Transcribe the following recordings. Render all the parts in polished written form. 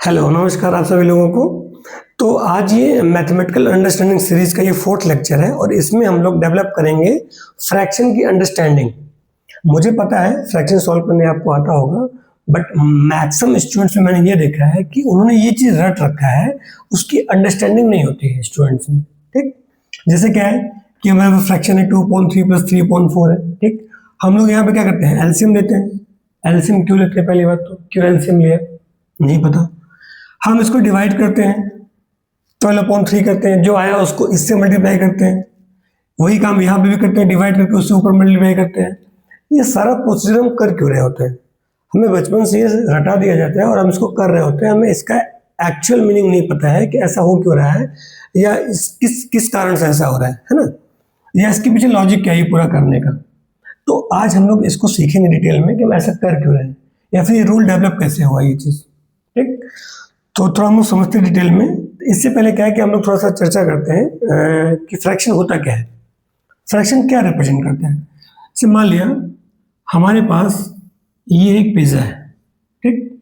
Hello नमस्कार आप सभी लोगों को। तो आज ये मैथमेटिकल अंडरस्टैंडिंग सीरीज का ये फोर्थ लेक्चर है और इसमें हम लोग डेवलप करेंगे फ्रैक्शन की अंडरस्टैंडिंग। मुझे पता है फ्रैक्शन सॉल्व करने आपको आता होगा, बट मैक्सिमम स्टूडेंट्स में मैंने ये देखा है कि उन्होंने ये चीज़ रट रखा है, उसकी अंडरस्टैंडिंग नहीं होती है स्टूडेंट्स में। ठीक, जैसे क्या है कि हमारे पास फ्रैक्शन है 2/3 + 3/4 है। ठीक, हम लोग यहाँ पे क्या करते हैं, एलसीएम लेते हैं। एलसीएम क्यों लेते हैं, पहली बात तो क्यों एलसीएम लिया नहीं पता। हम इसको डिवाइड करते हैं, 12/3 करते हैं, जो आया उसको इससे मल्टीप्लाई करते हैं। वही काम यहाँ पे भी करते हैं, डिवाइड करके उससे ऊपर मल्टीप्लाई करते हैं। ये सारा प्रोसीजर हम कर क्यों रहे होते हैं? हमें बचपन से ये रटा दिया जाता है और हम इसको कर रहे होते हैं। हमें इसका एक्चुअल मीनिंग नहीं पता है कि ऐसा हो क्यों रहा है या किस किस कारण से ऐसा हो रहा है ना, या इसके पीछे लॉजिक क्या है ये पूरा करने का। तो आज हम लोग इसको सीखेंगे डिटेल में कि हम ऐसा कर क्यों रहे हैं या फिर ये रूल डेवलप कैसे हुआ ये चीज़। ठीक, तो थोड़ा हम लोग समझते हैं डिटेल में। इससे पहले क्या है कि हम लोग थोड़ा सा चर्चा करते हैं कि फ्रैक्शन होता क्या है, फ्रैक्शन क्या रिप्रेजेंट करते हैं। जैसे मान लिया हमारे पास ये एक पिज्ज़ा है। ठीक,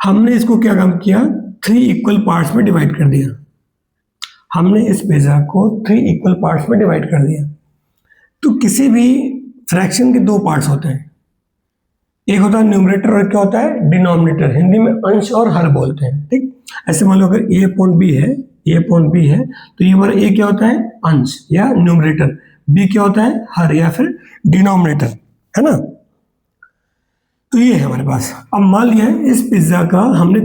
हमने इसको क्या काम किया, 3 इक्वल पार्ट्स में डिवाइड कर दिया। हमने इस पिज्ज़ा को 3 इक्वल पार्ट्स में डिवाइड कर दिया। तो किसी भी फ्रैक्शन के 2 पार्ट्स होते हैं, एक होता है न्यूमरेटर और क्या होता है डिनोमिनेटर। हिंदी में अंश और हर बोलते हैं। ठीक, ऐसे मान लो अगर a/b है, a/b है तो ये हमारा a क्या होता है अंश या न्यूमरेटर, b क्या होता है हर या फिर डिनोमिनेटर, है ना। तो ये है हमारे पास। अब मान लिया इस पिज्जा का हमने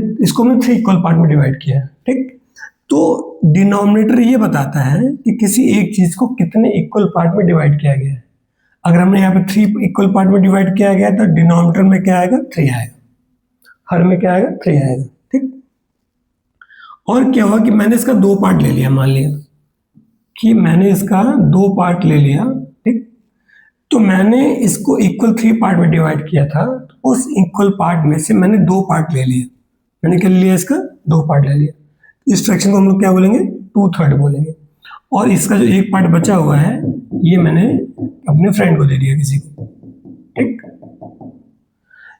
3 इक्वल पार्ट में डिवाइड किया है। ठीक, तो डिनोमिनेटर ये बताता है कि किसी एक चीज को कितने इक्वल पार्ट में डिवाइड किया गया है। अगर हमने यहाँ पे 3 इक्वल पार्ट में डिवाइड किया गया तो डिनोमिनेटर में क्या आएगा 3 आएगा, हर में क्या आएगा 3 आएगा। ठीक, और क्या हुआ कि मैंने इसका 2 पार्ट ले लिया। मान लिया कि मैंने इसका 2 पार्ट ले लिया। ठीक, तो मैंने इसको इक्वल 3 पार्ट में डिवाइड किया था, तो उस इक्वल पार्ट में से मैंने 2 पार्ट ले लिया। मैंने क्या लिया, इसका 2 पार्ट ले लिया। इस फ्रैक्शन को हम लोग क्या बोलेंगे 2/3 बोलेंगे। और इसका जो एक पार्ट बचा हुआ है ये मैंने अपने फ्रेंड को दे दिया किसी को। ठीक,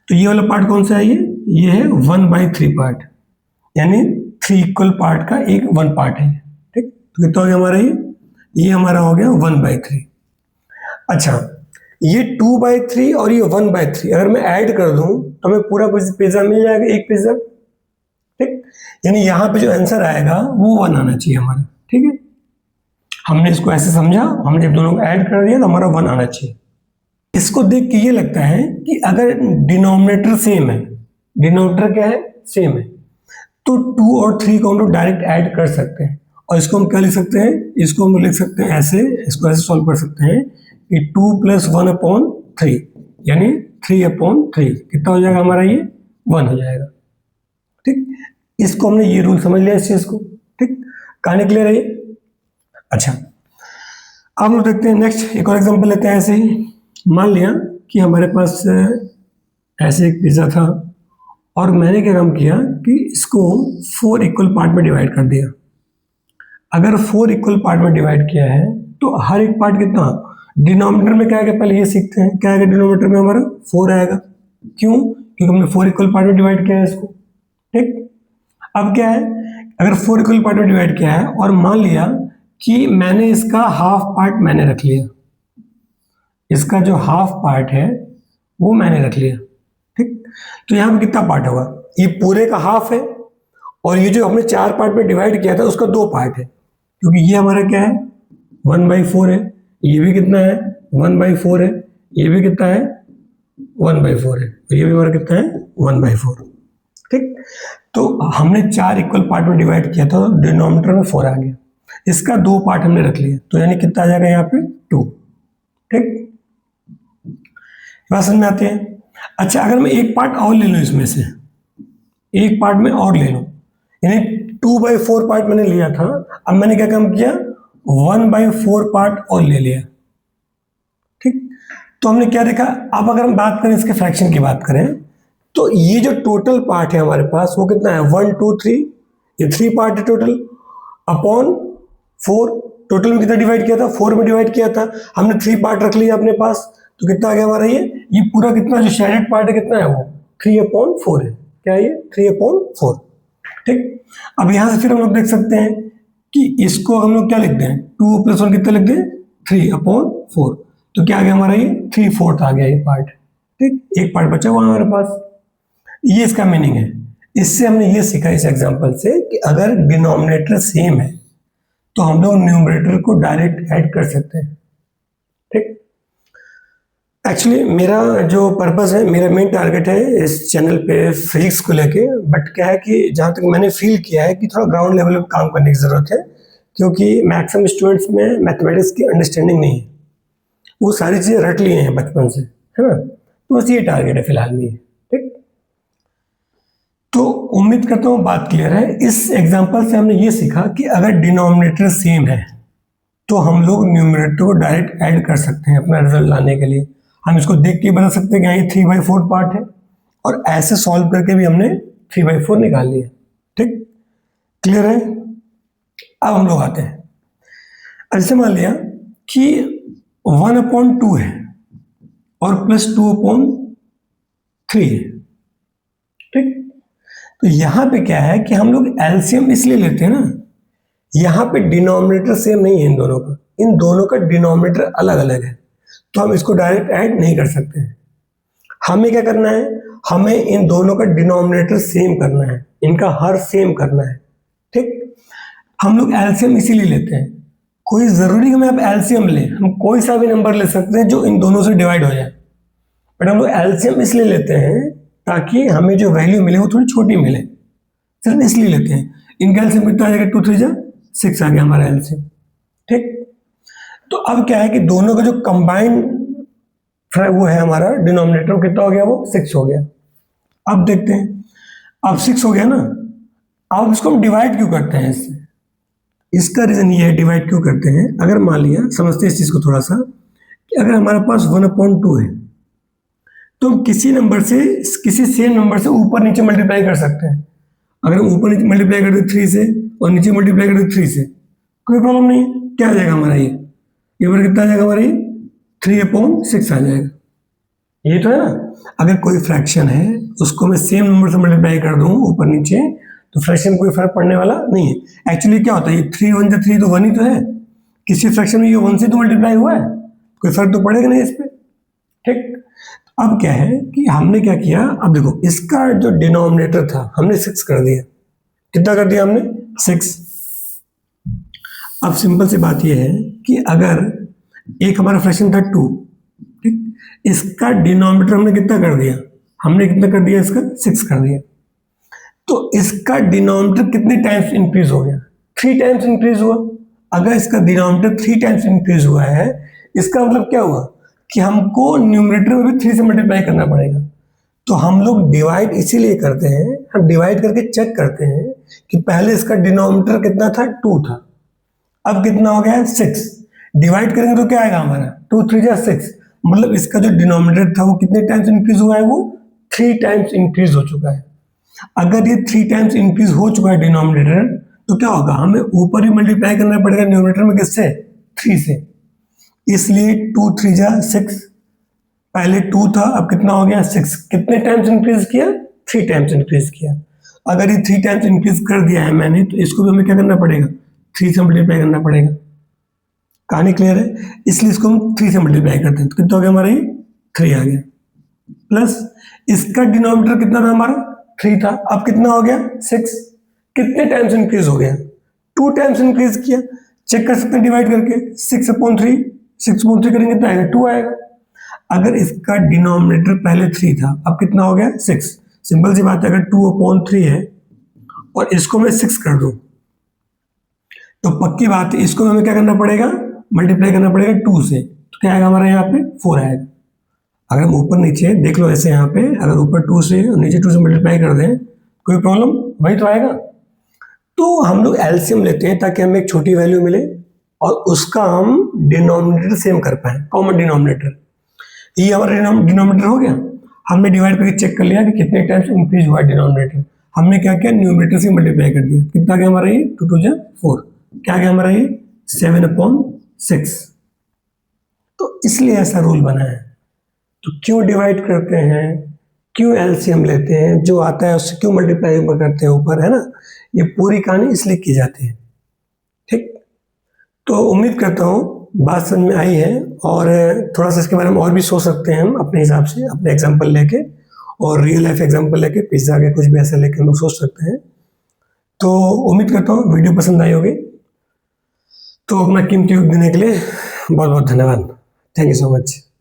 तो ये वाला पार्ट कौन सा है, ये है 1/3 पार्ट, यानी 3 इक्वल पार्ट का एक 1 पार्ट है। ठीक, तो कितना हो गया हमारा, ये हमारा हो गया 1/3। अच्छा, ये 2/3 और ये 1/3 अगर मैं ऐड कर दूं तो हमें पूरा पिज्जा मिल जाएगा, एक पिज्जा। ठीक, यानी यहाँ पे जो आंसर आएगा वो 1 आना चाहिए हमारा। ठीक है, हमने इसको ऐसे समझा, हमने जब दोनों को ऐड कर दिया तो हमारा 1 आना चाहिए। इसको देख के ये लगता है कि अगर डिनोमिनेटर सेम है, डिनोमिनेटर क्या है सेम है, तो 2 और 3 को हम लोग डायरेक्ट ऐड कर सकते हैं। और इसको हम क्या लिख सकते हैं, इसको हम लिख सकते हैं ऐसे, इसको ऐसे सॉल्व कर सकते हैं कि 2 + 1/3 यानी 3/3 कितना हो जाएगा हमारा, ये 1 हो जाएगा। ठीक, इसको हमने ये रूल समझ लिया इस चीज को। ठीक, कहानी क्लियर है ये। अच्छा, अब हम लोग देखते हैं नेक्स्ट, एक और एग्जांपल लेते हैं। ऐसे ही मान लिया कि हमारे पास ऐसे एक पिज्जा था और मैंने क्या काम किया कि इसको 4 इक्वल पार्ट में डिवाइड कर दिया। अगर 4 इक्वल पार्ट में डिवाइड किया है तो हर एक पार्ट कितना, डिनोमिनेटर में क्या आएगा पहले ये सीखते हैं। क्या आएगा डिनोमिनेटर में हमारा 4 आएगा। क्यों, क्योंकि हमने 4 इक्वल पार्ट में डिवाइड किया है इसको। ठीक, अब क्या है, अगर 4 इक्वल पार्ट में डिवाइड किया है और मान लिया कि मैंने इसका हाफ पार्ट मैंने रख लिया, इसका जो हाफ पार्ट है वो मैंने रख लिया। ठीक, तो यहाँ पे कितना पार्ट होगा, ये पूरे का हाफ है और ये जो हमने 4 पार्ट में डिवाइड किया था उसका 2 पार्ट है, क्योंकि ये हमारा क्या है 1/4 है, ये भी कितना है 1/4 है, ये भी कितना है 1/4 है, तो ये भी हमारा कितना है 1/4। ठीक, तो हमने 4 इक्वल पार्ट में डिवाइड किया था, डिनोमिनेटर में 4 आ गया, इसका 2 पार्ट हमने रख लिया, तो यानी कितना आ जाएगा यहाँ पे 2। ठीक, बात समझ में आती है। अच्छा, अगर मैं एक पार्ट और ले लूँ, इसमें से एक पार्ट में और ले लूँ, यानी 2/4 पार्ट मैंने लिया था, अब मैंने क्या काम किया 1/4 पार्ट और ले लिया। ठीक, तो हमने क्या देखा। अब अगर हम बात करें इसके फ्रैक्शन की बात करें तो ये जो टोटल पार्ट है हमारे पास वो कितना है 1 2 3, ये 3 पार्ट है टोटल, अपॉन 4। टोटल में कितना डिवाइड किया था 4 में डिवाइड किया था, हमने 3 पार्ट रख लिया अपने पास, तो कितना आ गया हमारा ये पूरा कितना जो शेडेड पार्ट है कितना है वो 3/4 है। क्या है ये 3/4। ठीक, अब यहाँ से फिर हम लोग देख सकते हैं कि इसको हम लोग क्या लिखते हैं, 2 + 1 कितना लिखते हैं, 3/4। तो क्या आ गया हमारा, ये 3/4 आ गया ये पार्ट। ठीक, एक पार्ट बचा हुआ हमारे पास, ये इसका मीनिंग है। इससे हमने ये सीखा इस एग्जांपल से कि अगर डिनोमिनेटर सेम है तो हम लोग न्यूमरेटर को डायरेक्ट ऐड कर सकते हैं। ठीक, एक्चुअली मेरा जो पर्पस है, मेरा मेन टारगेट है इस चैनल पे फिजिक्स को लेके, बट क्या है कि जहाँ तक मैंने फील किया है कि थोड़ा ग्राउंड लेवल पे काम करने की ज़रूरत है, क्योंकि मैक्सिमम स्टूडेंट्स में मैथमेटिक्स की अंडरस्टैंडिंग नहीं है, वो सारी चीज़ें रट लिए हैं बचपन से, है ना। तो बस ये टारगेट है फिलहाल में। ठीक, तो उम्मीद करता हूँ बात क्लियर है। इस एग्जाम्पल से हमने ये सीखा कि अगर डिनोमिनेटर सेम है तो हम लोग न्यूमरेटर को डायरेक्ट ऐड कर सकते हैं अपना रिजल्ट लाने के लिए। हम इसको देख के बता सकते हैं कि ये 3/4 पार्ट है, और ऐसे सॉल्व करके भी हमने 3/4 निकाल लिया। ठीक, क्लियर है। अब हम लोग आते हैं, ऐसे मान लिया कि 1/2 है और +2/3 है। ठीक, तो यहां पे क्या है कि हम लोग एलसीएम इसलिए लेते हैं ना, यहां पे डिनोमिनेटर सेम नहीं है इन दोनों का, इन दोनों का डिनोमिनेटर अलग अलग है, तो हम इसको डायरेक्ट ऐड नहीं कर सकते हैं। हमें क्या करना है, हमें इन दोनों का डिनोमिनेटर सेम करना है, इनका हर सेम करना है। ठीक, हम लोग एलसीएम इसीलिए लेते हैं, कोई जरूरी है हमें आप एलसीएम लें, हम कोई सा भी नंबर ले सकते हैं जो इन दोनों से डिवाइड हो जाए, बट हम लोग एलसीएम इसलिए लेते हैं ताकि हमें जो वैल्यू मिले वो थोड़ी छोटी मिले, सिर्फ इसलिए लेते हैं। इनका एलसीएम कितना आ जाएगा, 2 3 जा 6 आ गया हमारा एलसीएम। ठीक, तो अब क्या है कि दोनों का जो कंबाइंड वो है हमारा डिनोमिनेटर, कितना हो गया, वो 6 हो गया। अब देखते हैं, अब 6 हो गया ना, अब इसको हम डिवाइड क्यों करते हैं इससे, इसका रीजन ये है डिवाइड क्यों करते हैं। अगर मान लिया, समझते हैं इस चीज को थोड़ा सा, कि अगर हमारे पास 1/2 है तो हम किसी नंबर से, किसी सेम नंबर से ऊपर नीचे मल्टीप्लाई कर सकते हैं। अगर हम ऊपर नीचे मल्टीप्लाई कर दे 3 से और नीचे मल्टीप्लाई कर दे 3 से, कोई प्रॉब्लम नहीं है। क्या आ जाएगा हमारा, ये बार कितना आ जाएगा हमारा, ये 3/6 आ जाएगा। ये तो है ना। अगर कोई फ्रैक्शन है उसको मैं सेम नंबर से मल्टीप्लाई कर दूं ऊपर नीचे, तो फ्रैक्शन में कोई फर्क पड़ने वाला नहीं है। एक्चुअली क्या होता है, ये 3 1 3 तो 1 ही तो है, किसी फ्रैक्शन में ये 1 से तो मल्टीप्लाई हुआ है, कोई फर्क तो पड़ेगा नहीं इस पर। ठीक, अब क्या है कि हमने क्या किया, अब देखो इसका जो डिनोमिनेटर था हमने 6 कर दिया। कितना कर दिया हमने, 6। अब सिंपल सी बात यह है कि अगर एक हमारा फ्रैक्शन था 2, ठीक, इसका डिनोमिनेटर हमने कितना कर दिया, हमने कितना कर दिया, इसका 6 कर दिया, तो इसका डिनोमिनेटर कितने टाइम्स इंक्रीज हो गया, 3 टाइम्स इंक्रीज हुआ। अगर इसका डिनोमिनेटर 3 टाइम्स इंक्रीज हुआ है, इसका मतलब क्या हुआ कि हमको न्यूमरेटर में भी 3 से मल्टीप्लाई करना पड़ेगा। तो हम लोग डिवाइड इसीलिए करते हैं, हम डिवाइड करके चेक करते हैं कि पहले इसका डिनोमिनेटर कितना था, 2 था, अब कितना हो गया है, 6। डिवाइड करेंगे तो क्या आएगा हमारा, 2 3 जा 6, मतलब इसका जो डिनोमिनेटर था वो कितने टाइम्स इंक्रीज हुआ है, वो 3 टाइम्स इंक्रीज हो चुका है। अगर ये 3 टाइम्स इंक्रीज हो चुका है डिनोमिनेटर, तो क्या होगा, हमें ऊपर ही मल्टीप्लाई करना पड़ेगा न्यूमरेटर में, किससे, 3 से। इसलिए 2 3 जा 6, पहले 2 था अब कितना हो गया, 6। कितने टाइम्स इंक्रीज किया, 3 टाइम्स इंक्रीज किया। अगर ये 3 टाइम्स इंक्रीज कर दिया है मैंने, तो इसको भी हमें क्या करना पड़ेगा, 3 से मल्टीप्लाई करना पड़ेगा। कहानी क्लियर है, इसलिए इसको हम 3 से मल्टीप्लाई करते हैं, तो कितना हो गया हमारा, ये 3 आ गया, प्लस इसका डिनोमिनेटर कितना था हमारा, 3 था, अब कितना हो गया, 6। कितने टाइम्स इंक्रीज हो गया, 2 टाइम्स इंक्रीज किया। चेक कर सकते हैं डिवाइड करके, 6/3, 6/3 करेंगे तो आएगा 2 आएगा। अगर इसका डिनोमिनेटर पहले 3 था, अब कितना हो गया, 6। सिंपल सी बात है, अगर 2/3 है और इसको मैं 6 कर दूं, तो पक्की बात है इसको हमें क्या करना पड़ेगा, मल्टीप्लाई करना पड़ेगा 2 से, तो क्या आएगा हमारा यहाँ पे, 4 आएगा। अगर हम ऊपर नीचे देख लो ऐसे, यहाँ पे अगर ऊपर 2 से और नीचे 2 से मल्टीप्लाई कर दें, कोई प्रॉब्लम, वही तो आएगा। तो हम लोग एलसीएम लेते हैं ताकि हमें एक छोटी वैल्यू मिले और उसका हम डिनोमिनेटर सेम कर पाए, कॉमन डिनोमिनेटर। ये हमारा डिनोमिनेटर हो गया, हमने डिवाइड करके चेक कर लिया कि कितने टाइम्स इंक्रीज हुआ डिनोमिनेटर। हमने क्या किया, न्यूमरेटर से मल्टीप्लाई कर दिया, कितना गया हमारा, ये 2 2 जा 4, क्या गया हमारा, ये 7/6। तो इसलिए ऐसा रूल बना है। तो क्यों डिवाइड करते हैं, क्यों एलसीएम लेते हैं, जो आता है उससे क्यों मल्टीप्लाई करते हैं ऊपर, है ना। ये पूरी कहानी इसलिए की जाती है। ठीक, तो उम्मीद करता हूँ बात समझ में आई है, और थोड़ा सा इसके बारे में और भी सोच सकते हैं हम अपने हिसाब से, अपने एग्जाम्पल लेके और रियल लाइफ एग्जाम्पल लेके, पिज्ज़ा के कुछ भी ऐसा लेके हम लोग सोच सकते हैं। तो उम्मीद करता हूँ वीडियो पसंद आई होगी। तो अपना कीमती वक्त देने के लिए बहुत बहुत धन्यवाद। Thank you so much.